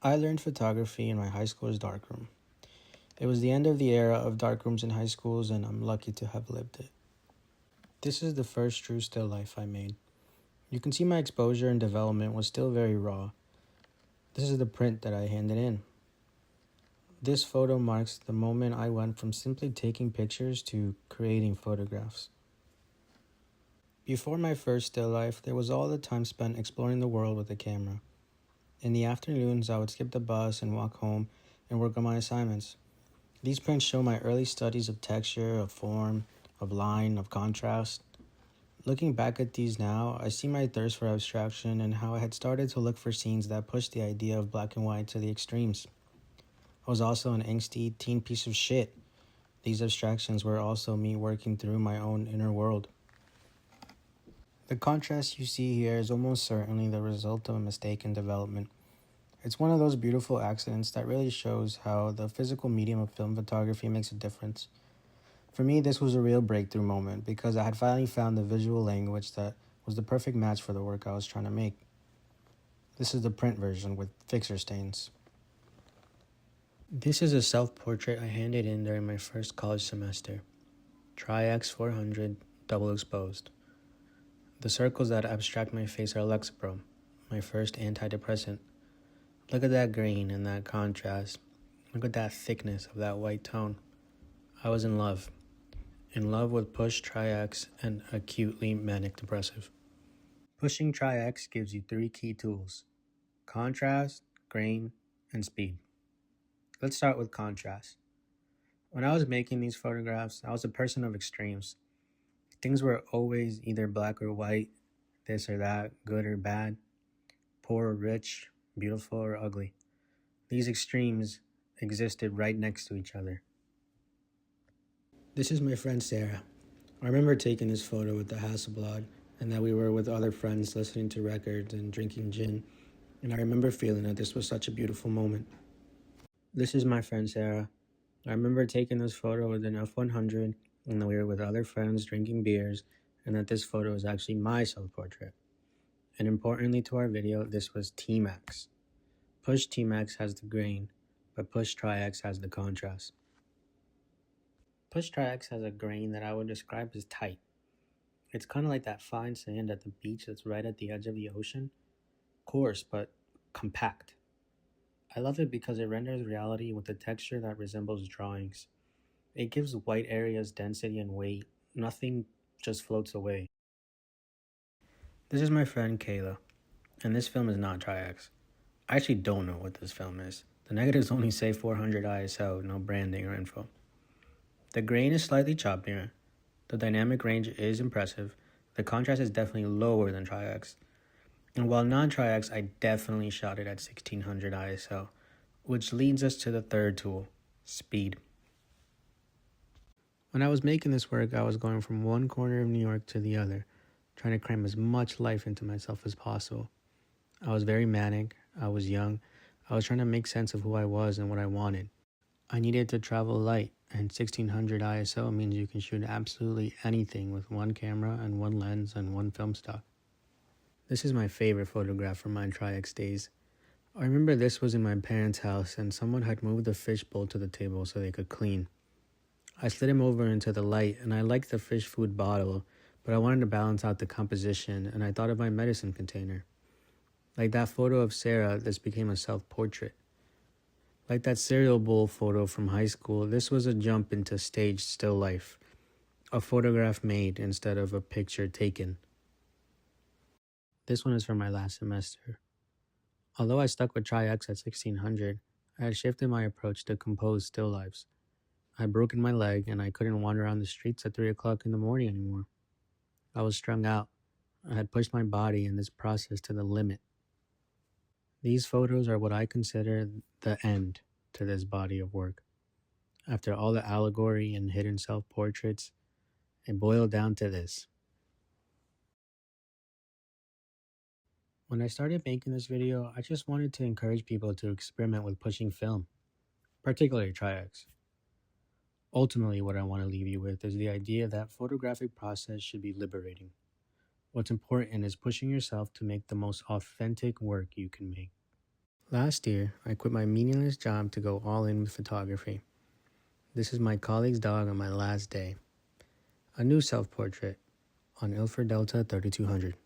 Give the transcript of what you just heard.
I learned photography in my high school's darkroom. It was the end of the era of darkrooms in high schools, and I'm lucky to have lived it. This is the first true still life I made. You can see my exposure and development was still very raw. This is the print that I handed in. This photo marks the moment I went from simply taking pictures to creating photographs. Before my first still life, there was all the time spent exploring the world with a camera. In the afternoons, I would skip the bus and walk home and work on my assignments. These prints show my early studies of texture, of form, of line, of contrast. Looking back at these now, I see my thirst for abstraction and how I had started to look for scenes that pushed the idea of black and white to the extremes. I was also an angsty teen piece of shit. These abstractions were also me working through my own inner world. The contrast you see here is almost certainly the result of a mistake in development. It's one of those beautiful accidents that really shows how the physical medium of film photography makes a difference. For me, this was a real breakthrough moment because I had finally found the visual language that was the perfect match for the work I was trying to make. This is the print version with fixer stains. This is a self-portrait I handed in during my first college semester. Tri-X 400, double exposed. The circles that abstract my face are Lexapro, my first antidepressant. Look at that green and that contrast. Look at that thickness of that white tone. I was in love. In love with Push Tri-X and acutely manic depressive. Pushing Tri-X gives you 3 key tools: contrast, grain, and speed. Let's start with contrast. When I was making these photographs, I was a person of extremes. Things were always either black or white, this or that, good or bad, poor or rich, beautiful or ugly. These extremes existed right next to each other. This is my friend Sarah. I remember taking this photo with the Hasselblad and that we were with other friends listening to records and drinking gin, and I remember feeling that this was such a beautiful moment. This is my friend Sarah. I remember taking this photo with an F100 and that we were with other friends drinking beers, and that this photo is actually my self-portrait. And importantly to our video, this was T-Max. Push T-Max has the grain, but Push Tri-X has the contrast. Push Tri-X has a grain that I would describe as tight. It's kind of like that fine sand at the beach that's right at the edge of the ocean. Coarse, but compact. I love it because it renders reality with a texture that resembles drawings. It gives white areas density and weight. Nothing just floats away. This is my friend Kayla, and this film is not Tri-X. I actually don't know what this film is. The negatives only say 400 ISO, no branding or info. The grain is slightly choppier. The dynamic range is impressive. The contrast is definitely lower than Tri-X. And while not Tri-X, I definitely shot it at 1600 ISO, which leads us to the third tool, speed. When I was making this work, I was going from one corner of New York to the other, trying to cram as much life into myself as possible. I was very manic, I was young, I was trying to make sense of who I was and what I wanted. I needed to travel light, and 1600 ISO means you can shoot absolutely anything with one camera and one lens and one film stock. This is my favorite photograph from my Tri-X days. I remember this was in my parents' house and someone had moved the fish bowl to the table so they could clean. I slid him over into the light and I liked the fish food bottle, but I wanted to balance out the composition and I thought of my medicine container. Like that photo of Sarah, this became a self-portrait. Like that cereal bowl photo from high school, this was a jump into staged still life. A photograph made instead of a picture taken. This one is from my last semester. Although I stuck with Tri-X at 1600, I had shifted my approach to compose still lifes. I had broken my leg and I couldn't wander around the streets at 3 o'clock in the morning anymore. I was strung out. I had pushed my body in this process to the limit. These photos are what I consider the end to this body of work. After all the allegory and hidden self-portraits, it boiled down to this. When I started making this video, I just wanted to encourage people to experiment with pushing film, particularly Tri-X. Ultimately, what I want to leave you with is the idea that photographic process should be liberating. What's important is pushing yourself to make the most authentic work you can make. Last year, I quit my meaningless job to go all in with photography. This is my colleague's dog on my last day. A new self-portrait on Ilford Delta 3200.